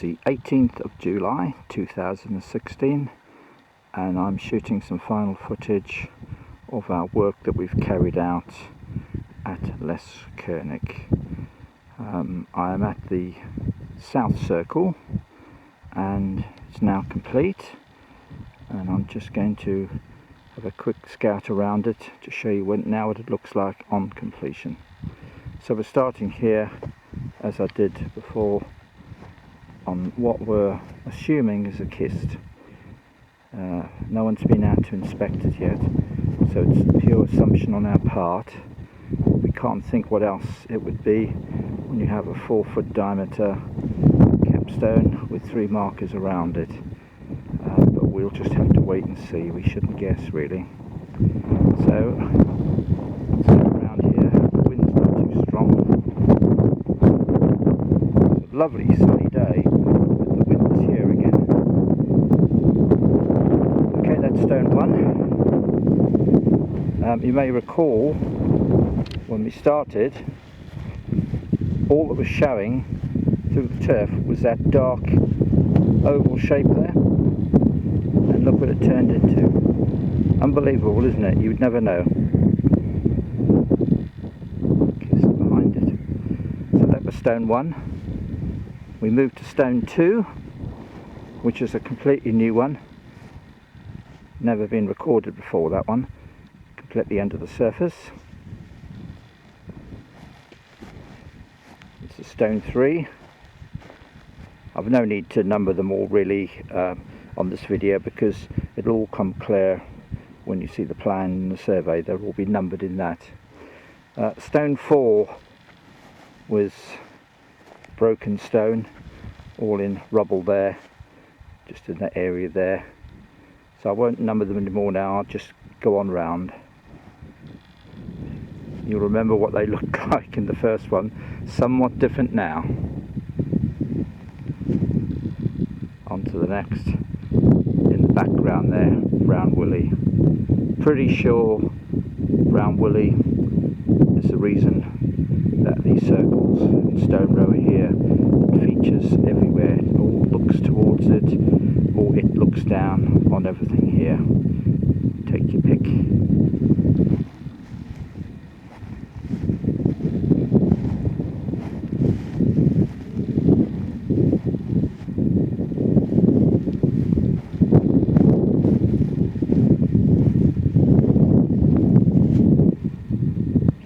It's the 18th of July 2016 and I'm shooting some final footage of our work that we've carried out at Leskernick. I am at the South Circle and it's now complete, and I'm just going to have a quick scout around it to show you what it looks like on completion. So we're starting here, as I did before, on what we're assuming is a kist. No one's been out to inspect it yet, so it's a pure assumption on our part. We can't think what else it would be when you have a 4-foot diameter capstone with 3 markers around it. But we'll just have to wait and see. We shouldn't guess really. So let's go around here. The wind's not too strong. It's a lovely sunny day, but the wind is here again. Okay, that's stone 1. You may recall when we started, all that was showing through the turf was that dark oval shape there, and look what it turned into. Unbelievable, isn't it? You'd never know. Kiss behind it. So that was stone 1. We moved to stone 2, which is a completely new one. Never been recorded before, that one. Completely under the surface. This is stone 3. I've no need to number them all really on this video, because it'll all come clear when you see the plan and the survey. They'll all be numbered in that. Stone 4 was broken stone, all in rubble there, just in that area there. So I won't number them anymore now, I'll just go on round. You'll remember what they looked like in the first one, somewhat different now. On to the next. In the background there, brown woolly. Pretty sure brown woolly is the reason that these circles in stone row are here. It features everywhere, it all looks towards it, or it looks down on everything here. Take your pick.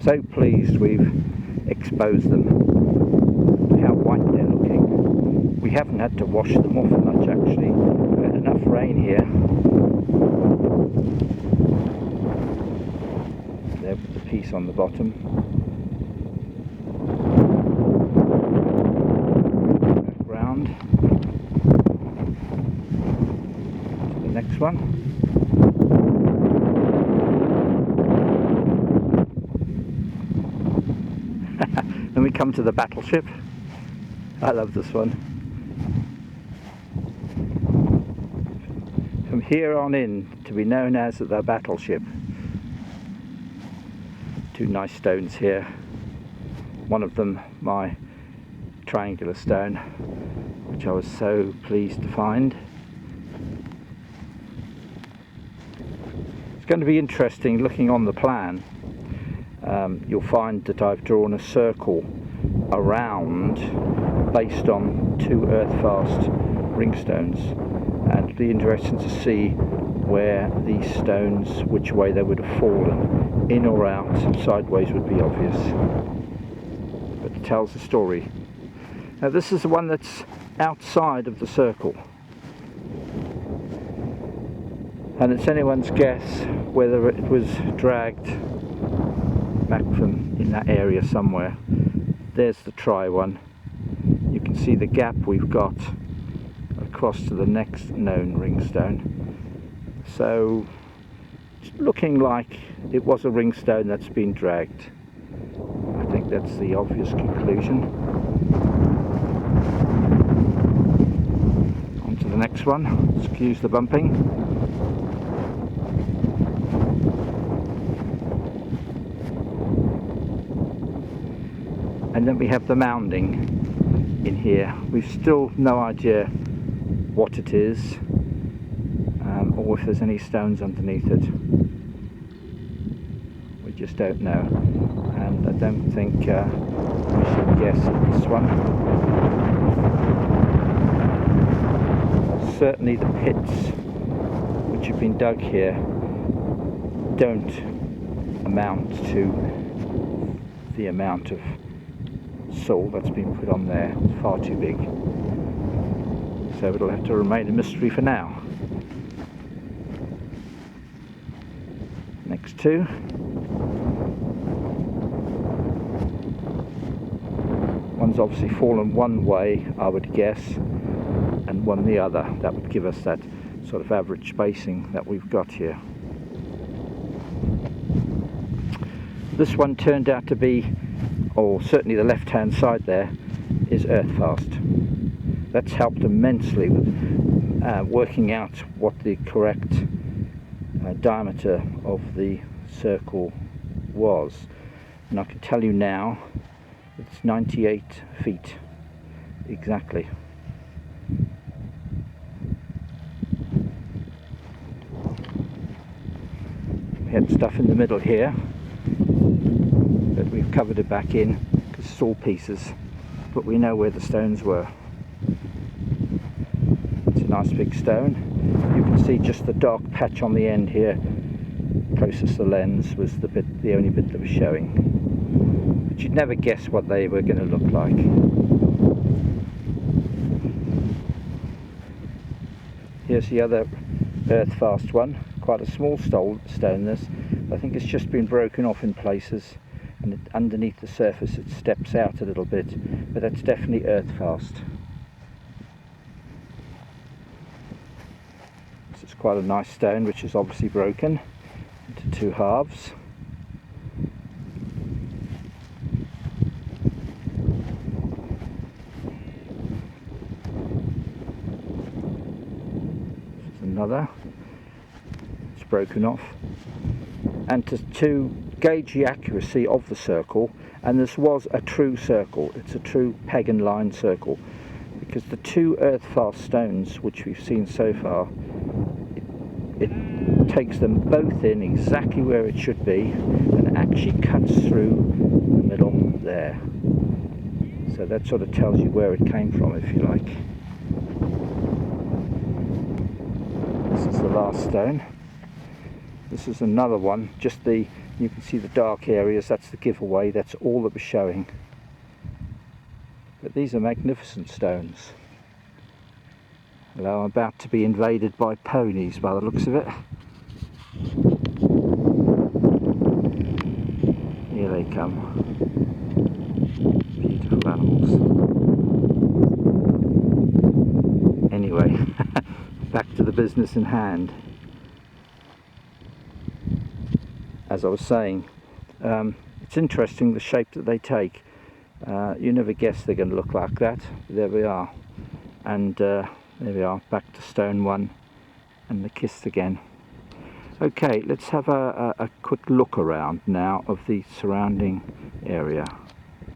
So pleased we've exposed them. Look how white they're looking. We haven't had to wash them off much actually. We've had enough rain here. There with the piece on the bottom. Background. To the next one. Then we come to the battleship. I love this one. From here on in, to be known as the battleship. 2 nice stones here. One of them my triangular stone, which I was so pleased to find. It's going to be interesting looking on the plan. You'll find that I've drawn a circle around based on 2 earth-fast ringstones, and it'll be interesting to see where these stones, which way they would have fallen, in or out. Sideways would be obvious, but it tells the story. Now this is the one that's outside of the circle, and it's anyone's guess whether it was dragged back from in that area somewhere. There's the try one. You can see the gap we've got across to the next known ringstone. So it's looking like it was a ringstone that's been dragged. I think that's the obvious conclusion. On to the next one. Excuse the bumping. And then we have the mounding. in here. We've still no idea what it is, or if there's any stones underneath it. We just don't know, and I don't think we should guess at this one. Certainly the pits which have been dug here don't amount to the amount of soil that's been put on there. It's far too big. So it'll have to remain a mystery for now. Next two. One's obviously fallen one way, I would guess, and one the other. That would give us that sort of average spacing that we've got here. This one turned out to be, or certainly the left hand side there, is earth fast. That's helped immensely with working out what the correct diameter of the circle was, and I can tell you now it's 98 feet exactly. We had stuff in the middle here, but we've covered it back in because it's all pieces, but we know where the stones were. It's a nice big stone. You can see just the dark patch on the end here, closest to the lens, was the only bit that was showing. But you'd never guess what they were going to look like. Here's the other earth fast one, quite a small stone this. I think it's just been broken off in places, and underneath the surface it steps out a little bit, but that's definitely earth fast. This is quite a nice stone which is obviously broken into two halves. This is another. It's broken off. And to gauge the accuracy of the circle, and this was a true circle, it's a true pagan line circle, because the two earth fast stones which we've seen so far, it takes them both in exactly where it should be and actually cuts through the middle there. So that sort of tells you where it came from, if you like. This is the last stone. This is another one, you can see the dark areas, that's the giveaway, that's all that was showing. But these are magnificent stones. Although I'm about to be invaded by ponies by the looks of it. Here they come. Beautiful animals. Anyway, back to the business in hand. As I was saying, it's interesting the shape that they take. You never guess they're going to look like that. There we are. And there we are, back to stone one and the kist again. Okay, let's have a quick look around now of the surrounding area.